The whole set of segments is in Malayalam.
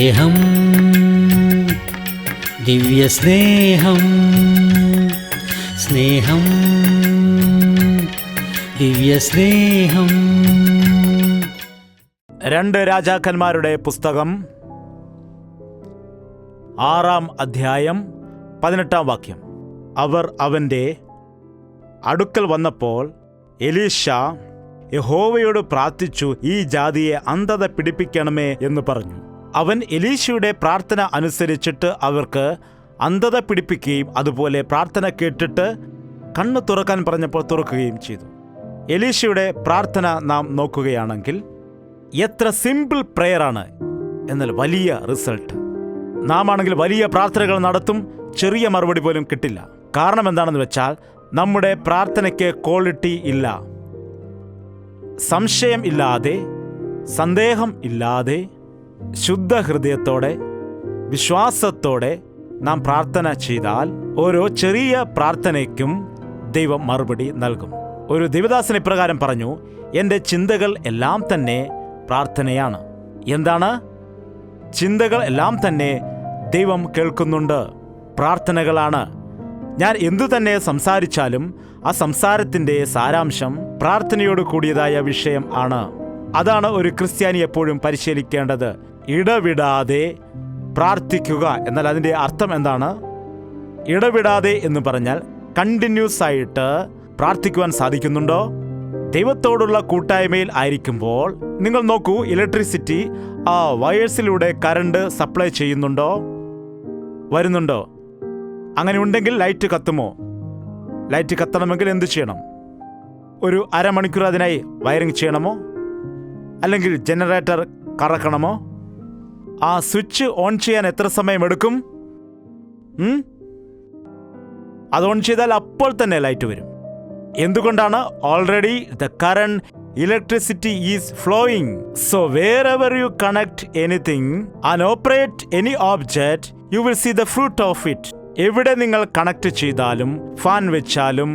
സ്നേഹം, ദിവ്യസ്നേഹം, സ്നേഹം, ദിവ്യസ്നേഹം. 2 രാജാക്കന്മാരുടെ പുസ്തകം 6-ാം അധ്യായം 18-ാം വാക്യം. അവർ അവൻ്റെ അടുക്കൽ വന്നപ്പോൾ എലീശ യഹോവയോട് പ്രാർത്ഥിച്ചു, ഈ ജാതിയെ അന്ധത പിടിപ്പിക്കണമേ എന്ന് പറഞ്ഞു. അവൻ എലീശയുടെ പ്രാർത്ഥന അനുസരിച്ചിട്ട് അവർക്ക് അന്ധത പിടിപ്പിക്കുകയും അതുപോലെ പ്രാർത്ഥന കേട്ടിട്ട് കണ്ണ് തുറക്കാൻ പറഞ്ഞപ്പോൾ തുറക്കുകയും ചെയ്തു. എലീശയുടെ പ്രാർത്ഥന നാം നോക്കുകയാണെങ്കിൽ എത്ര സിമ്പിൾ പ്രെയറാണ്, എന്നാൽ വലിയ റിസൾട്ട്. നാം ആണെങ്കിൽ വലിയ പ്രാർത്ഥനകൾ നടത്തും, ചെറിയ മറുപടി പോലും കിട്ടില്ല. കാരണം എന്താണെന്ന് വെച്ചാൽ നമ്മുടെ പ്രാർത്ഥനയ്ക്ക് ക്വാളിറ്റി ഇല്ല. സംശയം ഇല്ലാതെ, സന്ദേഹം ഇല്ലാതെ, ശുദ്ധ ഹൃദയത്തോടെ, വിശ്വാസത്തോടെ നാം പ്രാർത്ഥന ചെയ്താൽ ഓരോ ചെറിയ പ്രാർത്ഥനയ്ക്കും ദൈവം മറുപടി നൽകും. ഒരു ദൈവദാസൻ ഇപ്രകാരം പറഞ്ഞു, എൻ്റെ ചിന്തകൾ എല്ലാം തന്നെ പ്രാർത്ഥനയാണ്. എന്താണ്? ചിന്തകൾ എല്ലാം തന്നെ ദൈവം കേൾക്കുന്നുണ്ട്, പ്രാർത്ഥനകളാണ്. ഞാൻ എന്തു തന്നെ സംസാരിച്ചാലും ആ സംസാരത്തിൻ്റെ സാരാംശം പ്രാർത്ഥനയോട് കൂടിയതായ വിഷയം ആണ്. അതാണ് ഒരു ക്രിസ്ത്യാനി എപ്പോഴും പരിശീലിക്കേണ്ടത്. ഇടവിടാതെ പ്രാർത്ഥിക്കുക. എന്നാൽ അതിൻ്റെ അർത്ഥം എന്താണ്? ഇടവിടാതെ എന്ന് പറഞ്ഞാൽ കണ്ടിന്യൂസ് ആയിട്ട് പ്രാർത്ഥിക്കുവാൻ സാധിക്കുന്നുണ്ടോ? ദൈവത്തോടുള്ള കൂട്ടായ്മയിൽ ആയിരിക്കുമ്പോൾ നിങ്ങൾ നോക്കൂ, ഇലക്ട്രിസിറ്റി ആ വയേഴ്സിലൂടെ കറണ്ട് സപ്ലൈ ചെയ്യുന്നുണ്ടോ? വരുന്നുണ്ടോ? അങ്ങനെ ഉണ്ടെങ്കിൽ ലൈറ്റ് കത്തുമോ? ലൈറ്റ് കത്തണമെങ്കിൽ എന്ത് ചെയ്യണം? ഒരു അരമണിക്കൂർ അതിനായി വയറിംഗ് ചെയ്യണമോ? അല്ലെങ്കിൽ ജനറേറ്റർ കറക്കണമോ? ആ സ്വിച്ച് ഓൺ ചെയ്യാൻ എത്ര സമയമെടുക്കും? അത് ഓൺ ചെയ്താൽ അപ്പോൾ തന്നെ ലൈറ്റ് വരും. എന്തുകൊണ്ടാണ്? Already the current electricity is flowing. So wherever you connect anything and operate any object, you will see the fruit of it. എവിടെ നിങ്ങൾ കണക്ട് ചെയ്താലും, ഫാൻ വെച്ചാലും,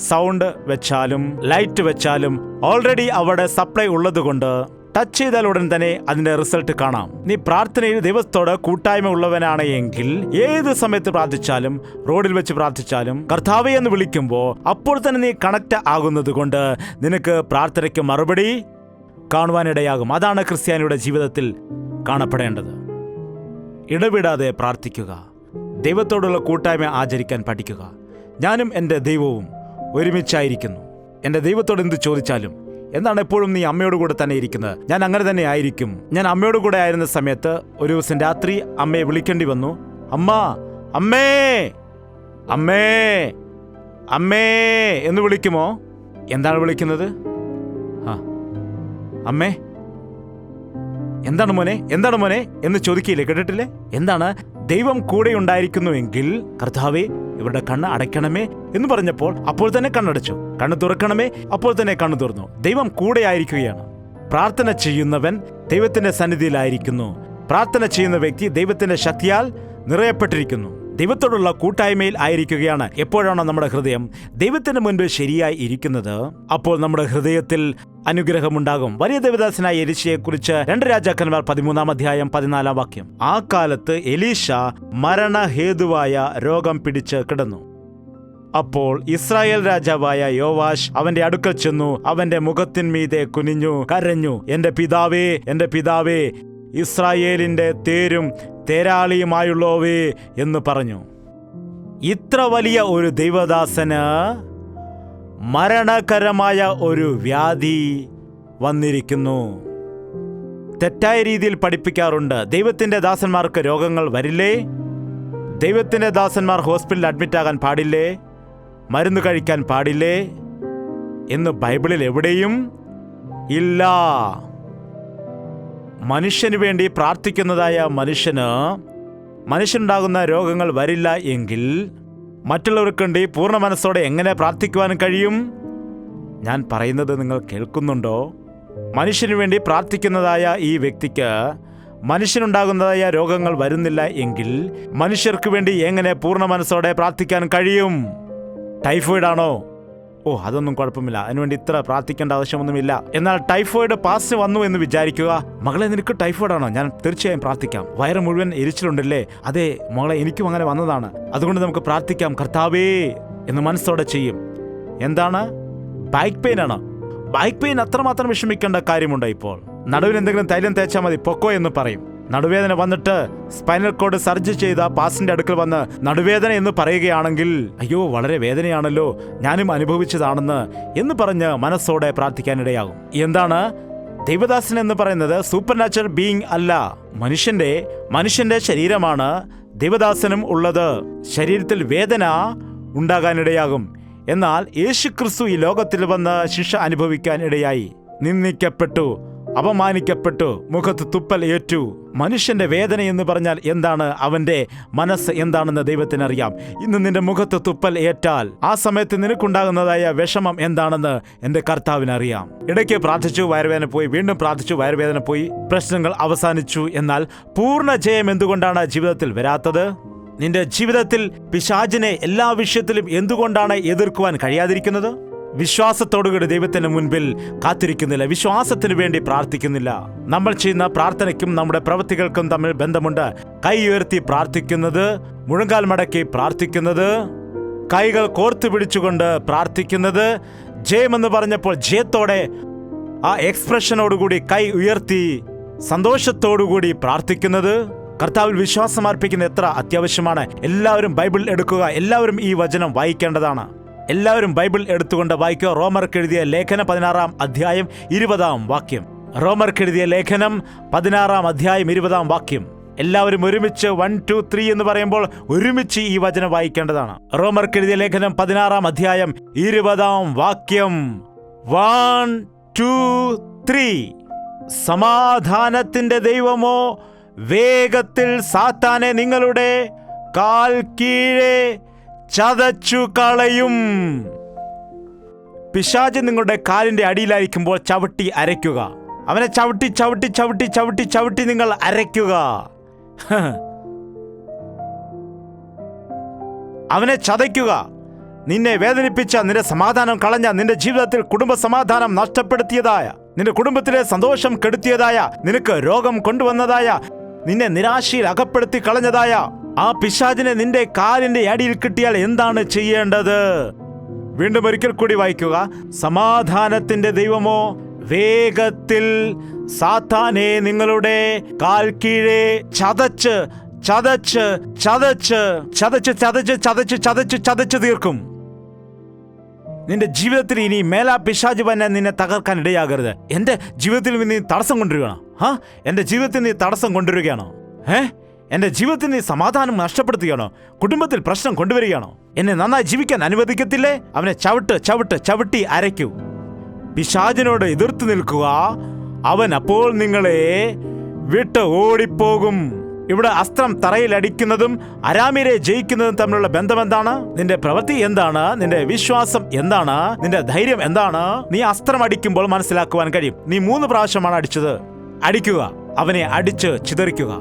സൗണ്ട് വെച്ചാലും, ലൈറ്റ് വെച്ചാലും ഓൾറെഡി അവിടെ സപ്ലൈ ഉള്ളതുകൊണ്ട് ടച്ച് ചെയ്താൽ ഉടൻ തന്നെ അതിന്റെ റിസൾട്ട് കാണാം. നീ പ്രാർത്ഥനയിൽ ദൈവത്തോട് കൂട്ടായ്മ ഉള്ളവനാണ് എങ്കിൽ ഏത് സമയത്ത് പ്രാർത്ഥിച്ചാലും, റോഡിൽ വെച്ച് പ്രാർത്ഥിച്ചാലും കർത്താവേ എന്ന് വിളിക്കുമ്പോൾ അപ്പോൾ തന്നെ നീ കണക്ട് ആകുന്നത് കൊണ്ട് നിനക്ക് പ്രാർത്ഥനയ്ക്ക് മറുപടി കാണുവാനിടയാകും. അതാണ് ക്രിസ്ത്യാനിയുടെ ജീവിതത്തിൽ കാണപ്പെടേണ്ടത്. ഇടവിടാതെ പ്രാർത്ഥിക്കുക, ദൈവത്തോടുള്ള കൂട്ടായ്മ ആചരിക്കാൻ പഠിക്കുക. ഞാനും എൻ്റെ ദൈവവും ഒരുമിച്ചായിരിക്കുന്നു. എൻ്റെ ദൈവത്തോട് എന്ത് ചോദിച്ചാലും, എന്താണ് എപ്പോഴും നീ അമ്മയോട് കൂടെ തന്നെ ഇരിക്കുന്നത്? ഞാൻ അങ്ങനെ തന്നെ ആയിരിക്കും. ഞാൻ അമ്മയോട് കൂടെ ആയിരുന്ന സമയത്ത് ഒരു ദിവസം രാത്രി അമ്മയെ വിളിക്കേണ്ടി വന്നു. അമ്മ, അമ്മേ, അമ്മേ, അമ്മേ എന്ന് വിളിക്കുമോ? എന്താണ് വിളിക്കുന്നത്? അമ്മേ, എന്താണ് മോനെ, എന്താണ് മോനെ എന്ന് ചോദിക്കില്ലേ? കേട്ടിട്ടില്ലേ? എന്താണ്? ദൈവം കൂടെ ഉണ്ടായിരിക്കുന്നുവെങ്കിൽ കർത്താവേ ഇവരുടെ കണ്ണ് അടയ്ക്കണമേ എന്ന് പറഞ്ഞപ്പോൾ അപ്പോൾ തന്നെ കണ്ണടച്ചു. കണ്ണ് തുറക്കണമേ, അപ്പോൾ തന്നെ കണ്ണു തുറന്നു. ദൈവം കൂടെ ആയിരിക്കുകയാണ്. പ്രാർത്ഥന ചെയ്യുന്നവൻ ദൈവത്തിന്റെ സന്നിധിയിലായിരിക്കുന്നു. പ്രാർത്ഥന ചെയ്യുന്ന വ്യക്തി ദൈവത്തിന്റെ ശക്തിയാൽ നിറയപ്പെട്ടിരിക്കുന്നു. ദൈവത്തോടുള്ള കൂട്ടായ്മയിൽ ആയിരിക്കുകയാണ്. എപ്പോഴാണോ നമ്മുടെ ഹൃദയം ദൈവത്തിന് മുൻപ് ശരിയായി ഇരിക്കുന്നത്, അപ്പോൾ നമ്മുടെ ഹൃദയത്തിൽ അനുഗ്രഹമുണ്ടാകും. വലിയ ദേവദാസനായ എലീശയെക്കുറിച്ച് 2 രാജാക്കന്മാർ 13-ാം അധ്യായം 14-ാം വാക്യം. ആ കാലത്ത് എലീശ മരണഹേതുവായ രോഗം പിടിച്ച് കിടന്നു. അപ്പോൾ ഇസ്രായേൽ രാജാവായ യോവാശ് അവന്റെ അടുക്കൽ ചെന്നു, അവന്റെ മുഖത്തിന്മീതെ കുനിഞ്ഞു കരഞ്ഞു, എന്റെ പിതാവേ, എന്റെ പിതാവേ, ഇസ്രായേലിന്റെ തേരും തേരാളിയുമായുള്ളോവേ എന്ന് പറഞ്ഞു. ഇത്ര വലിയ ഒരു ദൈവദാസന് മരണകരമായ ഒരു വ്യാധി വന്നിരിക്കുന്നു. തെറ്റായ രീതിയിൽ പഠിപ്പിക്കാറുണ്ട്. ദൈവത്തിന്റെ ദാസന്മാർക്ക് രോഗങ്ങൾ വരില്ലേ? ദൈവത്തിന്റെ ദാസന്മാർ ഹോസ്പിറ്റലിൽ അഡ്മിറ്റ് ആകാൻ പാടില്ലേ? മരുന്ന് കഴിക്കാൻ പാടില്ലേ എന്ന് ബൈബിളിൽ എവിടെയും ഇല്ല. മനുഷ്യന് വേണ്ടി പ്രാർത്ഥിക്കുന്നതായ മനുഷ്യനുണ്ടാകുന്ന രോഗങ്ങൾ വരില്ല എങ്കിൽ മറ്റുള്ളവർക്ക് വേണ്ടി പൂർണ്ണ മനസ്സോടെ എങ്ങനെ പ്രാർത്ഥിക്കുവാൻ കഴിയും? ഞാൻ പറയുന്നത് നിങ്ങൾ കേൾക്കുന്നുണ്ടോ? മനുഷ്യന് വേണ്ടി പ്രാർത്ഥിക്കുന്നതായ ഈ വ്യക്തിക്ക് മനുഷ്യനുണ്ടാകുന്നതായ രോഗങ്ങൾ വരുന്നില്ല എങ്കിൽ മനുഷ്യർക്ക് വേണ്ടി എങ്ങനെ പൂർണ്ണ മനസ്സോടെ പ്രാർത്ഥിക്കാൻ കഴിയും? ടൈഫോയിഡ് ആണോ? ഓ അതൊന്നും കുഴപ്പമില്ല, അതിനുവേണ്ടി ഇത്ര പ്രാർത്ഥിക്കേണ്ട ആവശ്യമൊന്നുമില്ല. എന്നാൽ ടൈഫോയിഡ് പാസ് വന്നു എന്ന് വിചാരിക്കുക. മകളെ നിനക്ക് ടൈഫോയിഡാണോ? ഞാൻ തീർച്ചയായും പ്രാർത്ഥിക്കാം. വയറ് മുഴുവൻ എരിച്ചിലുണ്ടല്ലേ? അതെ മകളെ, എനിക്കും അങ്ങനെ വന്നതാണ്. അതുകൊണ്ട് നമുക്ക് പ്രാർത്ഥിക്കാം, കർത്താവേ എന്ന് മനസ്സോടെ ചെയ്യും. എന്താണ്? ബാക്ക് പെയിൻ ആണ്. ബാക്ക് പെയിൻ അത്രമാത്രം വിഷമിക്കേണ്ട കാര്യമുണ്ടോ? ഇപ്പോൾ നടുവിന് എന്തെങ്കിലും തൈലം തേച്ചാൽ മതി, പൊക്കോ എന്ന് പറയും. നടുവേദന വന്നിട്ട് സ്പൈനൽ കോഡ് സർജറി ചെയ്ത പാസിന്റെ അടുക്കൽ വന്ന് നടുവേദന എന്ന് പറയുകയാണെങ്കിൽ, അയ്യോ വളരെ വേദനയാണല്ലോ, ഞാനും അനുഭവിച്ചതാണെന്ന് എന്ന് പറഞ്ഞ് മനസ്സോടെ പ്രാർത്ഥിക്കാനിടയാകും. എന്താണ്? ദൈവദാസൻ എന്ന് പറയുന്നത് സൂപ്പർ നാച്ചുറൽ ബീയിങ് അല്ല, മനുഷ്യന്റെ ശരീരമാണ് ദൈവദാസനും ഉള്ളത്. ശരീരത്തിൽ വേദന ഉണ്ടാകാനിടയാകും. എന്നാൽ യേശുക്രിസ്തു ഈ ലോകത്തിൽ വന്ന് ശിക്ഷ അനുഭവിക്കാൻ ഇടയായി. നിന്ദിക്കപ്പെട്ടു, അപമാനിക്കപ്പെട്ടു, മുഖത്ത് തുപ്പൽ ഏറ്റു. മനുഷ്യന്റെ വേദന എന്ന് പറഞ്ഞാൽ എന്താണ്? അവന്റെ മനസ്സ് എന്താണെന്ന് ദൈവത്തിനറിയാം. ഇന്ന് നിന്റെ മുഖത്ത് തുപ്പൽ ഏറ്റാൽ ആ സമയത്ത് നിനക്കുണ്ടാകുന്നതായ വിഷമം എന്താണെന്ന് എൻ്റെ കർത്താവിനറിയാം. ഇടയ്ക്ക് പ്രാർത്ഥിച്ചു, വയറുവേദന പോയി, വീണ്ടും പ്രാർത്ഥിച്ചു, വയറുവേദന പോയി, പ്രശ്നങ്ങൾ അവസാനിച്ചു. എന്നാൽ പൂർണ്ണ ജയം എന്തുകൊണ്ടാണ് ജീവിതത്തിൽ വരാത്തത്? നിന്റെ ജീവിതത്തിൽ പിശാചിനെ എല്ലാ വിഷയത്തിലും എന്തുകൊണ്ടാണ് എതിർക്കുവാൻ കഴിയാതിരിക്കുന്നത്? വിശ്വാസത്തോടുകൂടി ദൈവത്തിന് മുൻപിൽ കാത്തിരിക്കുന്നില്ല, വിശ്വാസത്തിന് വേണ്ടി പ്രാർത്ഥിക്കുന്നില്ല. നമ്മൾ ചെയ്യുന്ന പ്രാർത്ഥനയ്ക്കും നമ്മുടെ പ്രവൃത്തികൾക്കും തമ്മിൽ ബന്ധമുണ്ട്. കൈ ഉയർത്തി പ്രാർത്ഥിക്കുന്നത്, മുഴങ്കാൽ മടക്കി പ്രാർത്ഥിക്കുന്നത്, കൈകൾ കോർത്തു പിടിച്ചുകൊണ്ട് പ്രാർത്ഥിക്കുന്നത്, ജയമെന്ന് പറഞ്ഞപ്പോൾ ജയത്തോടെ ആ എക്സ്പ്രഷനോടുകൂടി കൈ ഉയർത്തി സന്തോഷത്തോടുകൂടി പ്രാർത്ഥിക്കുന്നത്, കർത്താവിൽ വിശ്വാസം അർപ്പിക്കുന്ന എത്ര അത്യാവശ്യമാണ്. എല്ലാവരും ബൈബിൾ എടുക്കുക, എല്ലാവരും ഈ വചനം വായിക്കേണ്ടതാണ്. എല്ലാവരും ബൈബിൾ എടുത്തുകൊണ്ട് വായിക്കുക. റോമർക്ക് എഴുതിയ ലേഖനം 16-ാം അധ്യായം 20-ാം വാക്യം. റോമർക്ക് എഴുതിയ ലേഖനം 16-ാം അധ്യായം 20-ാം വാക്യം. എല്ലാവരും ഒരുമിച്ച് 1, 2, 3 എന്ന് പറയുമ്പോൾ ഒരുമിച്ച് ഈ വചനം വായിക്കേണ്ടതാണ്. റോമർക്ക് എഴുതിയ ലേഖനം 16-ാം അധ്യായം 20-ാം വാക്യം. 1, 2, 3. സമാധാനത്തിന്റെ ദൈവമോ വേഗത്തിൽ സാത്താനെ നിങ്ങളുടെ കാൽ കീഴെ ചതച്ചു കളയും. പിശാച് നിങ്ങളുടെ കാലിന്റെ അടിയിലായിരിക്കുമ്പോൾ ചവിട്ടി അരയ്ക്കുക. അവനെ ചവിട്ടി ചവിട്ടി ചവിട്ടി ചവിട്ടി ചവിട്ടി നിങ്ങൾ അരയ്ക്കുക. അവനെ ചതയ്ക്കുക. നിന്നെ വേദനിപ്പിച്ച, നിന്റെ സമാധാനം കളഞ്ഞ, നിന്റെ ജീവിതത്തിൽ കുടുംബ സമാധാനം നഷ്ടപ്പെടുത്തിയതായ, നിന്റെ കുടുംബത്തിലെ സന്തോഷം കെടുത്തിയതായ, നിനക്ക് രോഗം കൊണ്ടുവന്നതായ, നിന്നെ നിരാശയിൽ അകപ്പെടുത്തി കളഞ്ഞതായ ആ പിശാചിനെ നിന്റെ കാലിന്റെ അടിയിൽ കിട്ടിയാൽ എന്താണ് ചെയ്യേണ്ടത്? വീണ്ടും ഒരിക്കൽ കൂടി വായിക്കുക. സമാധാനത്തിന്റെ ദൈവമോ വേഗത്തിൽ സാത്താനെ നിങ്ങളുടെ കാൽ കീഴെ ചതച്ച് ചതച്ച് ചതച്ച് ചതച്ച് ചതച്ച് ചതച്ച് ചതച്ച് ചതച്ച് തീർക്കും. നിന്റെ ജീവിതത്തിൽ ഇനി മേലാ പിശാച് വന്നെ നിന്നെ തകർക്കാൻ ഇടയാകരുത്. എന്റെ ജീവിതത്തിൽ നീ തടസ്സം കൊണ്ടുവരികയാണോ? എന്റെ ജീവിതത്തിൽ നീ തടസ്സം കൊണ്ടുവരികയാണോ? എന്റെ ജീവിതത്തിൽ നീ സമാധാനം നഷ്ടപ്പെടുത്തുകയാണോ? കുടുംബത്തിൽ പ്രശ്നം കൊണ്ടുവരികയാണോ? എന്നെ നന്നായി ജീവിക്കാൻ അനുവദിക്കത്തില്ലേ? അവനെ ചവിട്ട് ചവിട്ട് ചവിട്ടി അരയ്ക്കൂ. പിശാചിനോട് എതിർത്ത് നിൽക്കുക. അവൻ അപ്പോൾ നിങ്ങളെ വിട്ട് ഓടിപ്പോകും. ഇവിടെ അസ്ത്രം തറയിൽ അടിക്കുന്നതും അരാമിരെ ജയിക്കുന്നതും തമ്മിലുള്ള ബന്ധം എന്താണ്? നിന്റെ പ്രവൃത്തി എന്താണ്? നിന്റെ വിശ്വാസം എന്താണ്? നിന്റെ ധൈര്യം എന്താണ്? നീ അസ്ത്രം അടിക്കുമ്പോൾ മനസ്സിലാക്കുവാൻ കഴിയും. നീ 3 പ്രാവശ്യമാണ് അടിച്ചത്. അടിക്കുക. അവനെ അടിച്ച് ചിതറിക്കുക.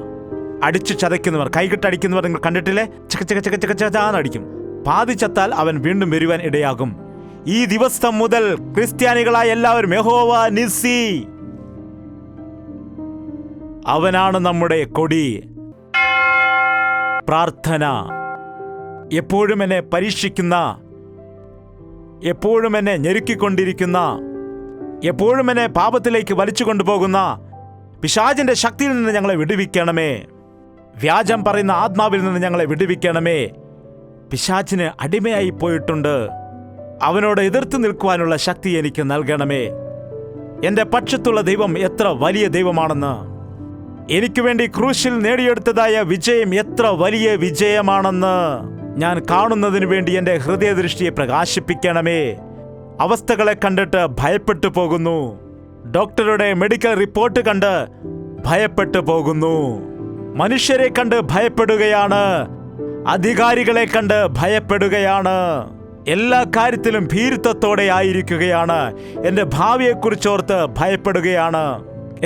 അടിച്ചു ചതയ്ക്കുന്നവർ, കൈകിട്ടടിക്കുന്നവർ നിങ്ങൾ കണ്ടിട്ടില്ലേ? ചക ചക ചക ചക ചാന്നടിക്കും. പാതി ചത്താൽ അവൻ വീണ്ടും വരുവാൻ ഇടയാകും. ഈ ദിവസം മുതൽ ക്രിസ്ത്യാനികളായ എല്ലാവരും യഹോവ നിസ്സി, അവനാണ് നമ്മുടെ കൊടി. പ്രാർത്ഥന. എപ്പോഴും എന്നെ പരീക്ഷിക്കുന്ന, എപ്പോഴും എന്നെ ഞെരുക്കിക്കൊണ്ടിരിക്കുന്ന, എപ്പോഴും എന്നെ പാപത്തിലേക്ക് വലിച്ചു കൊണ്ടുപോകുന്ന പിശാചിന്റെ ശക്തിയിൽ നിന്ന് ഞങ്ങളെ വിടുവിക്കണമേ. വ്യാജം പറയുന്ന ആത്മാവിൽ നിന്ന് ഞങ്ങളെ വിടുവിക്കണമേ. പിശാചിന് അടിമയായി പോയിട്ടുണ്ട്. അവനോട് എതിർത്ത് നിൽക്കുവാനുള്ള ശക്തി എനിക്ക് നൽകണമേ. എന്റെ പക്ഷത്തുള്ള ദൈവം എത്ര വലിയ ദൈവമാണെന്ന്, എനിക്ക് വേണ്ടി ക്രൂശിൽ നേടിയെടുത്തതായ വിജയം എത്ര വലിയ വിജയമാണെന്ന് ഞാൻ കാണുന്നതിന് വേണ്ടി എന്റെ ഹൃദയദൃഷ്ടിയെ പ്രകാശിപ്പിക്കണമേ. അവസ്ഥകളെ കണ്ടിട്ട് ഭയപ്പെട്ടു പോകുന്നു. ഡോക്ടറുടെ മെഡിക്കൽ റിപ്പോർട്ട് കണ്ട് ഭയപ്പെട്ടു പോകുന്നു. മനുഷ്യരെ കണ്ട് ഭയപ്പെടുകയാണ്. അധികാരികളെ കണ്ട് ഭയപ്പെടുകയാണ്. എല്ലാ കാര്യത്തിലും ഭീരുത്വത്തോടെ ആയിരിക്കുകയാണ്. എൻ്റെ ഭാവിയെക്കുറിച്ചോർത്ത് ഭയപ്പെടുകയാണ്.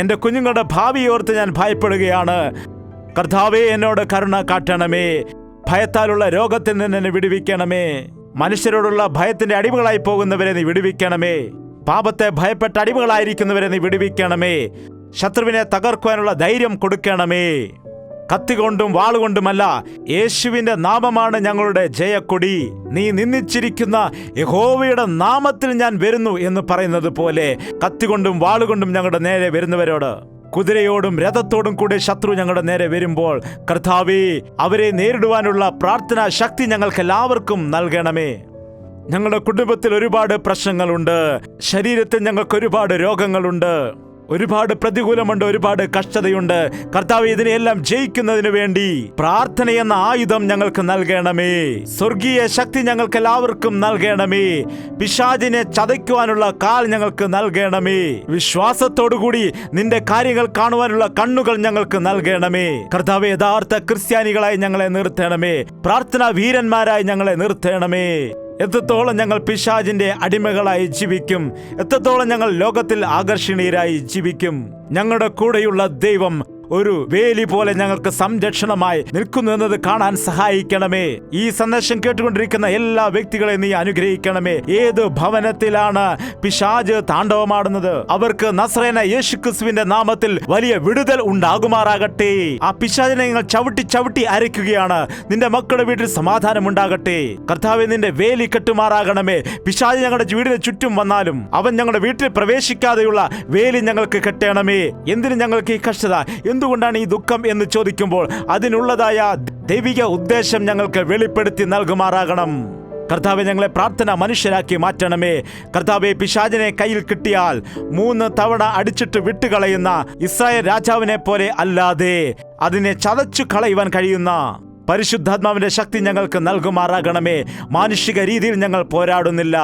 എൻ്റെ കുഞ്ഞുങ്ങളുടെ ഭാവിയോർത്ത് ഞാൻ ഭയപ്പെടുകയാണ്. കർത്താവേ, എന്നോട് കരുണ കാട്ടണമേ. ഭയത്താലുള്ള രോഗത്തിൽ നിന്ന് എന്നെ വിടുവിക്കണമേ. മനുഷ്യരോടുള്ള ഭയത്തിന്റെ അടിമകളായി പോകുന്നവരെ നീ വിടുവിക്കണമേ. പാപത്തെ ഭയപ്പെട്ട അടിമകളായിരിക്കുന്നവരെ നീ വിടുവിക്കണമേ. ശത്രുവിനെ തകർക്കുവാനുള്ള ധൈര്യം കൊടുക്കണമേ. കത്തികൊണ്ടും വാളുകൊണ്ടുമല്ല, യേശുവിന്റെ നാമമാണ് ഞങ്ങളുടെ ജയക്കൊടി. നീ നിന്ദിച്ചിരിക്കുന്ന യഹോവയുടെ നാമത്തിൽ ഞാൻ വരുന്നു എന്ന് പറയുന്നത് പോലെ കത്തികൊണ്ടും വാളുകൊണ്ടും ഞങ്ങളുടെ നേരെ വരുന്നവരോട്, കുതിരയോടും രഥത്തോടും കൂടി ശത്രു ഞങ്ങളുടെ നേരെ വരുമ്പോൾ കർത്താവേ, അവരെ നേരിടുവാനുള്ള പ്രാർത്ഥനാ ശക്തി ഞങ്ങൾക്ക് എല്ലാവർക്കും നൽകണമേ. ഞങ്ങളുടെ കുടുംബത്തിൽ ഒരുപാട് പ്രശ്നങ്ങളുണ്ട്. ശരീരത്തിൽ ഞങ്ങൾക്ക് ഒരുപാട് രോഗങ്ങളുണ്ട്. ഒരുപാട് പ്രതികൂലമുണ്ട്, ഒരുപാട് കഷ്ടതയുണ്ട്. കർത്താവ്, ഇതിനെയെല്ലാം ജയിക്കുന്നതിന് വേണ്ടി പ്രാർത്ഥന എന്ന ആയുധം ഞങ്ങൾക്ക് നൽകണമേ. സ്വർഗീയ ശക്തി ഞങ്ങൾക്ക് എല്ലാവർക്കും നൽകണമേ. പിശാചിനെ ചതയ്ക്കുവാനുള്ള കാൽ ഞങ്ങൾക്ക് നൽകണമേ. വിശ്വാസത്തോടുകൂടി നിന്റെ കാര്യങ്ങൾ കാണുവാനുള്ള കണ്ണുകൾ ഞങ്ങൾക്ക് നൽകണമേ. കർത്താവ്, യഥാർത്ഥ ക്രിസ്ത്യാനികളായി ഞങ്ങളെ നിർത്തണമേ. പ്രാർത്ഥനാ വീരന്മാരായി ഞങ്ങളെ നിർത്തണമേ. എത്രത്തോളം ഞങ്ങൾ പിശാചിന്റെ അടിമകളായി ജീവിക്കും, എത്രത്തോളം ഞങ്ങൾ ലോകത്തിൽ ആകർഷണീയരായി ജീവിക്കും. ഞങ്ങളുടെ കൂടെയുള്ള ദൈവം ഒരു വേലി പോലെ ഞങ്ങൾക്ക് സംരക്ഷണമായി നിൽക്കുന്നു എന്നത് കാണാൻ സഹായിക്കണമേ. ഈ സന്ദേശം കേട്ടുകൊണ്ടിരിക്കുന്ന എല്ലാ വ്യക്തികളെയും നീ അനുഗ്രഹിക്കണമേ. ഏത് ഭവനത്തിലാണ് പിശാച് താണ്ഡവമാടുന്നത്, അവർക്ക് നസ്രയന യേശുക്രിസ്തുവിന്റെ നാമത്തിൽ വലിയ വിടുതൽ ഉണ്ടാകുമാറാകട്ടെ. ആ പിശാചിനെ നിങ്ങൾ ചവിട്ടി ചവിട്ടി അരയ്ക്കുകയാണ്. നിന്റെ മക്കളുടെ വീട്ടിൽ സമാധാനം ഉണ്ടാകട്ടെ. കർത്താവേ, നിന്റെ വേലി കെട്ടുമാറാകണമേ. പിശാച് ഞങ്ങളുടെ വീടിന് ചുറ്റും വന്നാലും അവൻ ഞങ്ങളുടെ വീട്ടിൽ പ്രവേശിക്കാതെയുള്ള വേലി ഞങ്ങൾക്ക് കെട്ടണമേ. എന്തിന് ഞങ്ങൾക്ക് ഈ കഷ്ടത, എന്തുകൊണ്ടാണ് ഈ ദുഃഖം എന്ന് ചോദിക്കുമ്പോൾ അതിനുള്ളതായ ദൈവിക ഉദ്ദേശം ഞങ്ങൾക്ക് വെളിപ്പെടുത്തി നൽകുമാറാകണം. കർത്താവെ, ഞങ്ങളെ പ്രാർത്ഥന മനുഷ്യരാക്കി മാറ്റണമേ. കർത്താവെ, പിശാചിനെ കയ്യിൽ കിട്ടിയാൽ 3 തവണ അടിച്ചിട്ട് വിട്ടുകളയുന്ന ഇസ്രായേൽ രാജാവിനെ പോലെ അല്ലാതെ അതിനെ ചതച്ചു കളയുവാൻ കഴിയുന്ന പരിശുദ്ധാത്മാവിന്റെ ശക്തി ഞങ്ങൾക്ക് നൽകുമാറാകണമേ. മാനുഷിക രീതിയിൽ ഞങ്ങൾ പോരാടുന്നില്ല.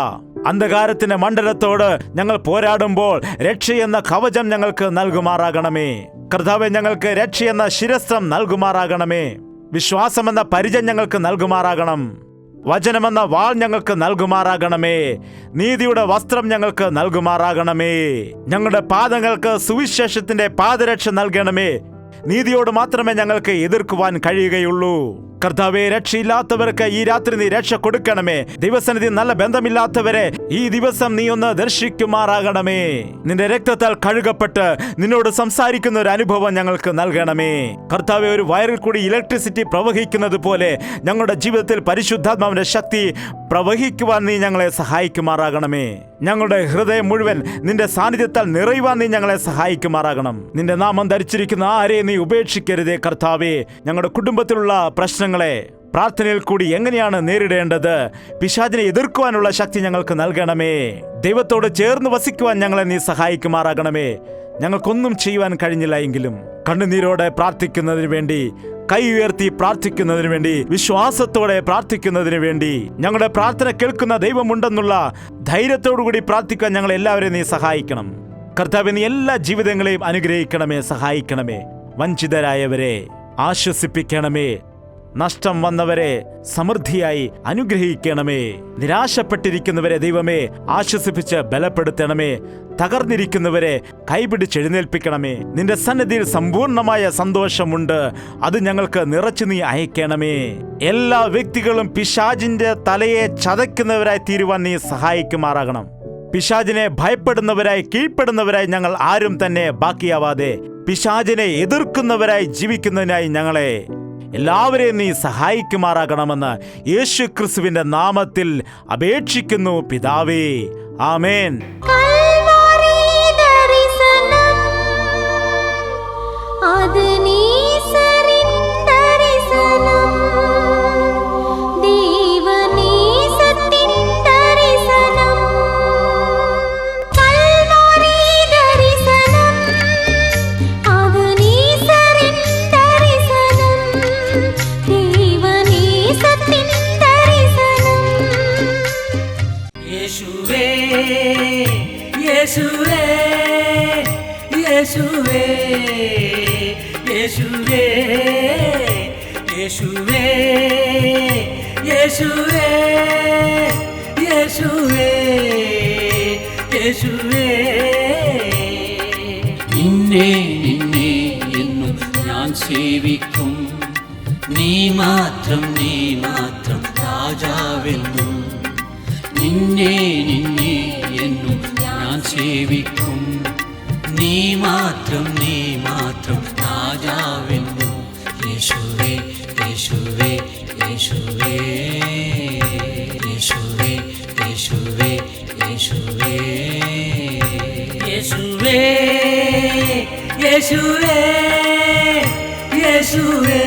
അന്ധകാരത്തിന്റെ മണ്ഡലത്തോട് ഞങ്ങൾ പോരാടുമ്പോൾ രക്ഷയെന്ന കവചം ഞങ്ങൾക്ക് നൽകുമാറാകണമേ. കർത്താവേ, ഞങ്ങൾക്ക് രക്ഷയെന്ന ശിരസ്ത്രം നൽകുമാറാകണമേ. വിശ്വാസമെന്ന പരിചയം ഞങ്ങൾക്ക് നൽകുമാറാകണം. വചനമെന്ന വാൾ ഞങ്ങൾക്ക് നൽകുമാറാകണമേ. നീതിയുടെ വസ്ത്രം ഞങ്ങൾക്ക് നൽകുമാറാകണമേ. ഞങ്ങളുടെ പാദങ്ങൾക്ക് സുവിശേഷത്തിന്റെ പാദരക്ഷ നൽകണമേ. നീതിയോട് മാത്രമേ ഞങ്ങൾക്ക് എതിർക്കുവാൻ കഴിയുകയുള്ളൂ. കർത്താവേ, രക്ഷയില്ലാത്തവർക്ക് ഈ രാത്രി നീ രക്ഷ കൊടുക്കണമേ. ദിവസനിധി നല്ല ബന്ധമില്ലാത്തവരെ ഈ ദിവസം നീ ഒന്ന് ദർശിക്കുമാറാകണമേ. നിന്റെ രക്തത്താൽ കഴുകപ്പെട്ട് നിന്നോട് സംസാരിക്കുന്ന ഒരു അനുഭവം ഞങ്ങൾക്ക് നൽകണമേ. കർത്താവേ, ഒരു വയറിൽ കൂടി ഇലക്ട്രിസിറ്റി പ്രവഹിക്കുന്നത് പോലെ ഞങ്ങളുടെ ജീവിതത്തിൽ പരിശുദ്ധാത്മാവിന്റെ ശക്തി പ്രവഹിക്കുവാൻ നീ ഞങ്ങളെ സഹായിക്കുമാറാകണമേ. ഞങ്ങളുടെ ഹൃദയം മുഴുവൻ നിന്റെ സാന്നിധ്യത്താൽ നിറയുവാൻ നീ ഞങ്ങളെ സഹായിക്കുമാറാകണം. നിന്റെ നാമം ധരിച്ചിരിക്കുന്ന ആരെയും നീ ഉപേക്ഷിക്കരുതേ. കർത്താവേ, ഞങ്ങളുടെ കുടുംബത്തിലുള്ള പ്രശ്നങ്ങളെ പ്രാർത്ഥനയിൽ കൂടി എങ്ങനെയാണ് നേരിടേണ്ടത്, പിശാചിനെ എതിർക്കുവാനുള്ള ശക്തി ഞങ്ങൾക്ക് നൽകണമേ. ദൈവത്തോട് ചേർന്ന് വസിക്കുവാൻ ഞങ്ങളെ നീ സഹായിക്കുമാറാകണമേ. ഞങ്ങൾക്കൊന്നും ചെയ്യുവാൻ കഴിഞ്ഞില്ല എങ്കിലും കണ്ണുനീരോടെ പ്രാർത്ഥിക്കുന്നതിന് വേണ്ടി, കൈ ഉയർത്തി പ്രാർത്ഥിക്കുന്നതിന് വേണ്ടി, വിശ്വാസത്തോടെ പ്രാർത്ഥിക്കുന്നതിന് വേണ്ടി, ഞങ്ങളുടെ പ്രാർത്ഥന കേൾക്കുന്ന ദൈവമുണ്ടെന്നുള്ള ധൈര്യത്തോടുകൂടി പ്രാർത്ഥിക്കാൻ ഞങ്ങൾ എല്ലാവരെയും നീ സഹായിക്കണം. കർത്താവേ, നീ എല്ലാ ജീവിതങ്ങളെയും അനുഗ്രഹിക്കണമേ, സഹായിക്കണമേ. വഞ്ചിതരായവരെ ആശ്വസിപ്പിക്കണമേ. നഷ്ടം വന്നവരെ സമൃദ്ധിയായി അനുഗ്രഹിക്കണമേ. നിരാശപ്പെട്ടിരിക്കുന്നവരെ ദൈവമേ ആശ്വസിപ്പിച്ച് ബലപ്പെടുത്തണമേ. തകർന്നിരിക്കുന്നവരെ കൈപിടിച്ചെഴുന്നേൽപ്പിക്കണമേ. നിന്റെ സന്നിധിയിൽ സമ്പൂർണമായ സന്തോഷമുണ്ട്, അത് ഞങ്ങൾക്ക് നിറച്ചു നീ അയക്കണമേ. എല്ലാ വ്യക്തികളും പിശാചിന്റെ തലയെ ചതയ്ക്കുന്നവരായി തീരുവാൻ നീ സഹായിക്കുമാറാകണം. പിശാചിനെ ഭയപ്പെടുന്നവരായി, കീഴ്പ്പെടുന്നവരായി ഞങ്ങൾ ആരും തന്നെ ബാക്കിയാവാതെ പിശാചിനെ എതിർക്കുന്നവരായി ജീവിക്കുന്നതിനായി ഞങ്ങളെ എല്ലാവരെയും നീ സഹായിക്കുമാറാകണമെന്ന് യേശു ക്രിസ്തുവിന്റെ നാമത്തിൽ അപേക്ഷിക്കുന്നു പിതാവേ. ആമേൻ. നിന്നെ നിന്നെ എന്നും ഞാൻ സേവിക്കും, നീ മാത്രം രാജാവെന്നും. നിന്നെ നിന്നെ എന്നും ഞാൻ സേവിക്കും. നീ മാത്രം രാജാവെന്നും. യേശുവേ യേശുവേ യേശുവേ യേശുവേ യേശുവേ യേശുവേ യേശുവേ യേശുവേ യേശുവേ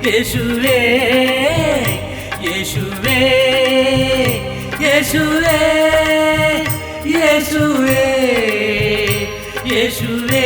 യേശുവേ യേശുവേ യേശുവേ യേശുവേ യേശുവേ